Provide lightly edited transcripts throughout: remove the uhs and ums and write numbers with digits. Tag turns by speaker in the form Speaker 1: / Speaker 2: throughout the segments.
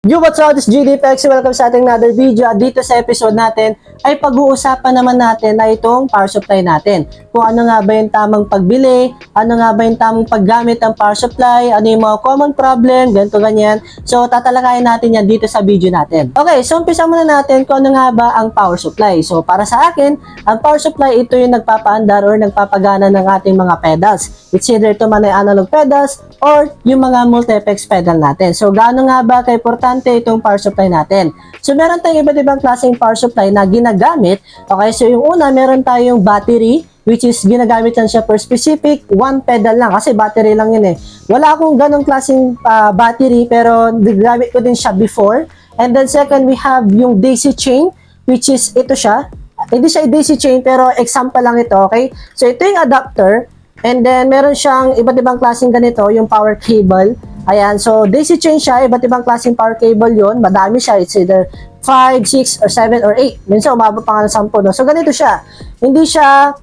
Speaker 1: Yo, what's up? This is GDPX. Welcome sa ating another video. At dito sa episode natin ay pag-uusapan naman natin na itong power supply natin. Kung ano nga ba yung tamang pagbili, ano nga ba yung tamang paggamit ng power supply, ano yung mga common problem, ganito ganyan. So, tatalakayin natin yan dito sa video natin. Okay, so umpisa muna natin kung ano nga ba ang power supply. So, para sa akin, ang power supply ito yung nagpapaandar or nagpapagana ng ating mga pedals. It's either ito man ay analog pedals or yung mga multi-effects pedal natin. So, gaano nga ba ka-importante itong power supply natin? So, meron tayong iba't ibang klaseng power supply na ginagamit. Okay, so yung una, meron tayong battery, which is ginagamit lang siya for specific one pedal lang kasi battery lang yun eh. Wala akong ganong klaseng battery pero ginagamit ko din siya before. And then second, we have yung DC chain, which is ito siya. Hindi siya DC chain pero example lang ito, okay? So, ito yung adapter. And then, meron siyang iba't ibang klaseng ganito, yung power cable. Ayan, so DC chain siya, iba't ibang klaseng power cable yon. Madami siya, it's either 5, 6, or 7, or 8. Minsan, umabot pa nga ng 10, no? So, ganito siya. Hindi siya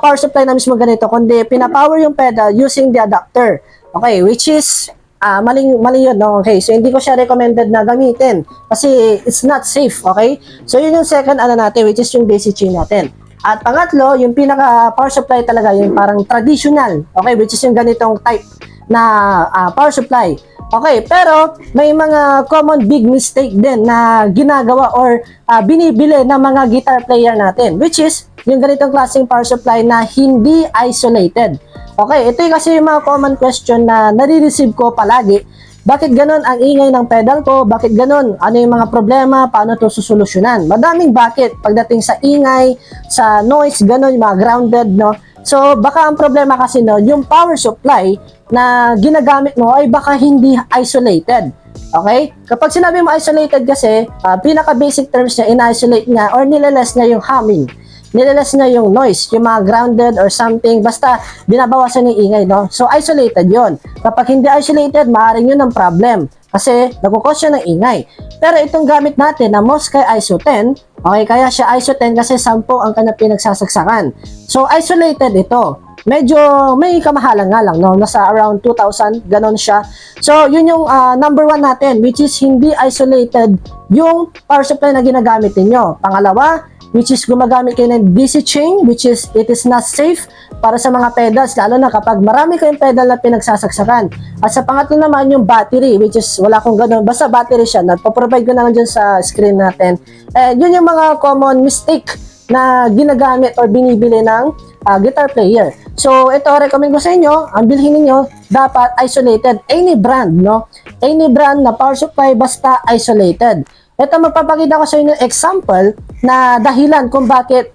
Speaker 1: power supply na mismo ganito, kundi pinapower yung pedal using the adapter. Okay, which is, mali yun, no? Okay, so hindi ko siya recommended na gamitin kasi it's not safe, okay? So, yun yung second natin, which is yung DC chain natin. At pangatlo, yung pinaka power supply talaga, yung parang traditional, okay, which is yung ganitong type na power supply. Okay, pero may mga common big mistake din na ginagawa or binibili ng mga guitar player natin, which is yung ganitong klaseng power supply na hindi isolated. Okay, ito yung kasi yung mga common question na nare-receive ko palagi. Bakit ganon ang ingay ng pedal ko? Bakit ganon? Ano yung mga problema? Paano ito susolusyonan? Madaming bakit pagdating sa ingay, sa noise, ganon, yung mga grounded, no? So, baka ang problema kasi, no, yung power supply na ginagamit mo ay baka hindi isolated. Okay? Kapag sinabi mo isolated kasi, pinaka-basic terms niya, in-isolate niya or nileless niya yung humming. Nileless niya yung noise, yung mga grounded or something, basta binabawasan yung ingay, no? So, isolated yon. Kapag hindi isolated, maaaring yun ang problem kasi nagkukos siya ng ingay. Pero itong gamit natin na Mosky ISO 10, okay, kaya siya ISO 10 kasi 10 ang kanya pinagsasaksakan. So, isolated ito. Medyo may kamahalan nga lang, no? Nasa around 2,000, ganon siya. So, yun yung number 1 natin, which is hindi isolated yung power supply na ginagamit ninyo. Pangalawa, which is gumagamit kayo ng DC chain, which is it is not safe para sa mga pedals, lalo na kapag marami kayong pedal na pinagsasaksakan. At sa pangatlo naman yung battery, which is wala akong ganun, basta battery siya, nagpo-provide ko na lang dyan sa screen natin. Yun yung mga common mistake na ginagamit or binibili ng guitar player. So, ito, recommend ko sa inyo, ang bilhin niyo dapat isolated. Any brand, no? Any brand na power supply, basta isolated. Ito, magpapakita ko sa inyo example na dahilan kung bakit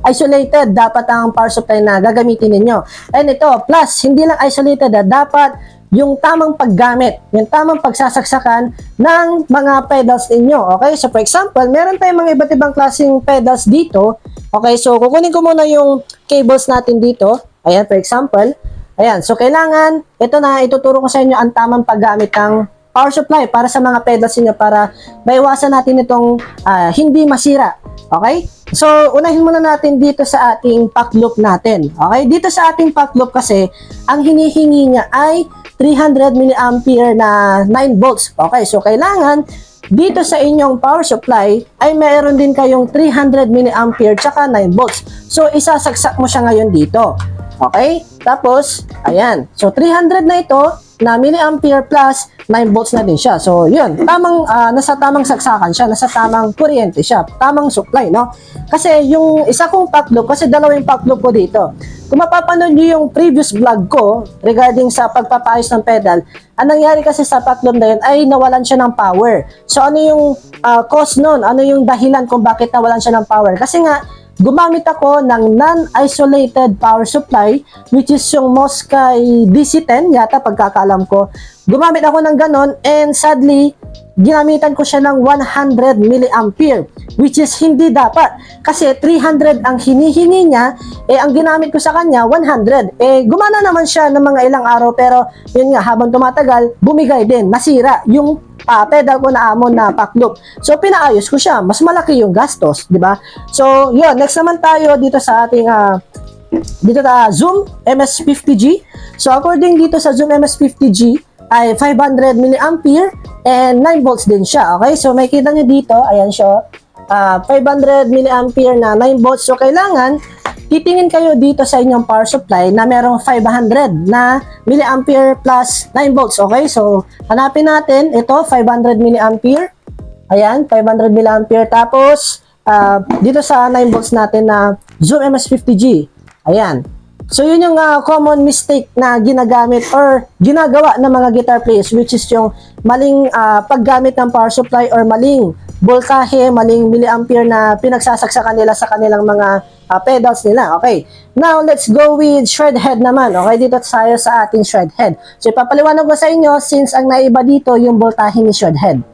Speaker 1: isolated dapat ang power supply na gagamitin ninyo. And ito, plus, hindi lang isolated, dapat yung tamang paggamit, yung tamang pagsasaksakan ng mga pedals ninyo. Okay? So, for example, meron tayong mga iba't ibang klaseng pedals dito. Okay? So, kukunin ko muna yung cables natin dito. Ayan, for example. Ayan. So, kailangan, ito na, ituturo ko sa inyo ang tamang paggamit ng power supply para sa mga pedals niyo para maiwasan natin itong hindi masira. Okay? So, unahin muna natin dito sa ating pack loop natin. Okay? Dito sa ating pack loop kasi, ang hinihingi niya ay 300 mA na 9 volts. Okay? So, kailangan dito sa inyong power supply ay mayroon din kayong 300 mA tsaka 9 volts. So, isasagsak mo siya ngayon dito. Okay? Tapos, ayan. So, 300 na ito, na milliampere plus 9 volts na din siya. So, yun. Tamang, nasa tamang saksakan siya. Nasa tamang kuryente siya. Tamang supply, no? Kasi yung isa kong pack loop, kasi dalawang pack loop ko dito. Kung mapapanood nyo yung previous vlog ko regarding sa pagpapayos ng pedal, ang nangyari kasi sa pack loop na yun ay nawalan siya ng power. So, ano yung cause nun? Ano yung dahilan kung bakit nawalan siya ng power? Kasi nga, gumamit ako ng non-isolated power supply, which is yung Mosky DC10, yata pagkakalam ko. Gumamit ako ng ganon, and sadly, ginamitan ko siya ng 100 mA, which is hindi dapat. Kasi 300 ang hinihingi niya, ang ginamit ko sa kanya, 100. Gumana naman siya ng mga ilang araw, pero yun nga, habang tumatagal, bumigay din, nasira yung pedal ko na amon na pack loop. So, pinaayos ko siya. Mas malaki yung gastos, di ba? So, yun. Next naman tayo dito sa ating Zoom MS50G. So, according dito sa Zoom MS50G, ay 500 milliampere and 9 volts din siya. Okay, so makikita nyo dito, ayan siya, 500 milliampere na 9 volts. So kailangan titingin kayo dito sa inyong power supply na merong 500 na milliampere plus 9 volts. Okay, so hanapin natin ito, 500 milliampere. Ayan, 500 milliampere. Tapos dito sa 9 volts natin na Zoom MS50G. Ayan. So yun yung common mistake na ginagamit or ginagawa ng mga guitar players, which is yung maling paggamit ng power supply or maling voltahe, maling milliampere na pinagsasaksakan nila sa kanilang mga pedals nila. Okay. Now, let's go with shred head naman. Okay, dito tayo sa ating shred head. So ipapaliwanag ko sa inyo since ang naiba dito yung voltahe ni shred head.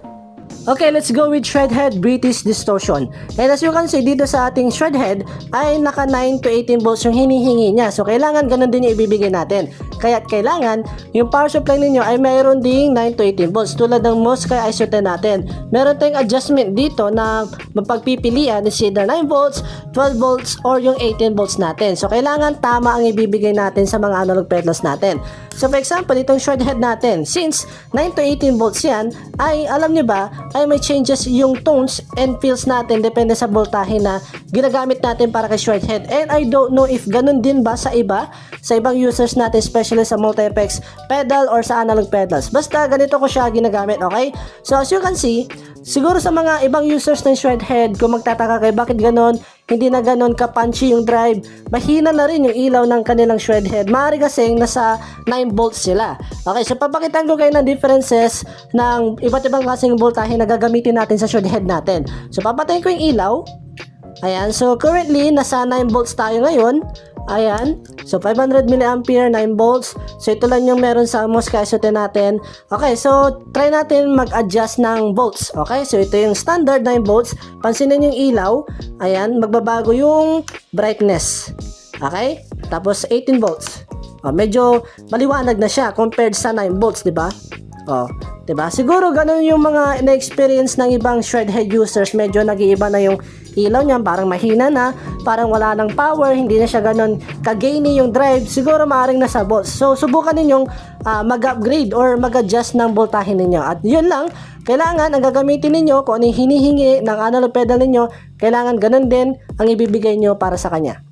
Speaker 1: Okay, let's go with shred head British distortion. And as you can see, dito sa ating shred head ay naka 9 to 18 volts yung hinihingi niya. So, kailangan ganun din yung ibibigay natin. Kaya't kailangan yung power supply ninyo ay mayroon ding 9 to 18 volts tulad ng Mosca ISO 10 natin. Meron tayong adjustment dito na mapagpipilian is either 9 volts, 12 volts, or yung 18 volts natin. So, kailangan tama ang ibibigay natin sa mga analog pedals natin. So, for example, itong shred head natin, since 9 to 18 volts yan, ay alam nyo ba, ay may changes yung tones and feels natin depende sa voltahe na ginagamit natin para kay shred head. And I don't know if ganun din ba sa ibang users natin, especially sa multi-effects pedal or sa analog pedals. Basta ganito ko siya ginagamit, okay? So, as you can see, siguro sa mga ibang users ng shred head, kung magtataka kayo bakit ganun, hindi na ganun ka-punchy yung drive, mahina na rin yung ilaw ng kanilang shred head. Maaari kasing nasa 9 volts sila. Okay, so papakitaan ko kayo ng differences ng iba't ibang klaseng voltahe na gagamitin natin sa shred head natin. So papatayin ko yung ilaw. Ayan, so currently nasa 9 volts tayo ngayon. Ayan, so 500 milliampere, 9 volts. So ito lang yung meron sa Mosca ISO 10 natin. Okay, so try natin mag-adjust ng volts. Okay, so ito yung standard 9 volts. Pansinin yung ilaw. Ayan, magbabago yung brightness. Okay, tapos 18 volts. Medyo maliwanag na siya compared sa 9 volts, di ba? Diba? Siguro ganun yung mga na-experience ng ibang shred head users. Medyo nag-iiba na yung ilaw niya, parang mahina na, parang wala ng power, hindi na siya ganun ka-gainy yung drive. Siguro maaaring nasa volts. So, subukan ninyong mag-upgrade or mag-adjust ng voltahe ninyo. At yun lang, kailangan ang gagamitin ninyo kung ano yung hinihingi ng analog pedal ninyo, kailangan ganun din ang ibibigay nyo para sa kanya.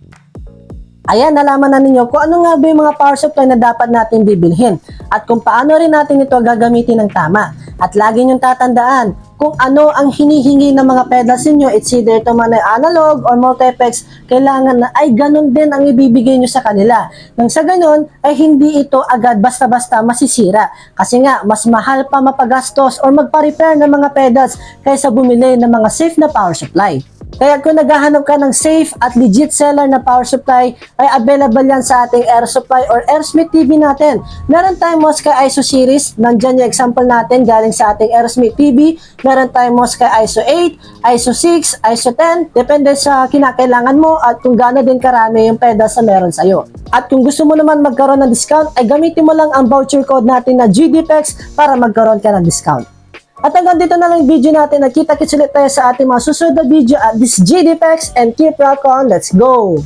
Speaker 1: Ayan, nalaman na ninyo kung ano nga ba yung mga power supply na dapat natin bibilhin at kung paano rin natin ito gagamitin ng tama. At lagi nyong tatandaan kung ano ang hinihingi ng mga pedals ninyo, it's either ito man ay analog or multi-effects, kailangan na ay ganun din ang ibibigay nyo sa kanila. Nang sa ganun ay hindi ito agad basta-basta masisira. Kasi nga, mas mahal pa mapagastos or magpa-repair ng mga pedals kaysa bumili ng mga safe na power supply. Kaya kung naghahanap ka ng safe at legit seller na power supply, ay available yan sa ating Air Supply or Aerosmith TV natin. Meron tayong Mosca ISO series, nandyan yung example natin galing sa ating Aerosmith TV. Meron tayong Mosca ISO 8, ISO 6, ISO 10, depende sa kinakailangan mo at kung gaano din karami yung pedals na meron sa'yo. At kung gusto mo naman magkaroon ng discount, ay gamitin mo lang ang voucher code natin na GDPEX para magkaroon ka ng discount. At hanggang dito na lang yung video natin. Nakita-kits ulit tayo sa ating mga susunod na video at this GDPEX and keep rock on. Let's go!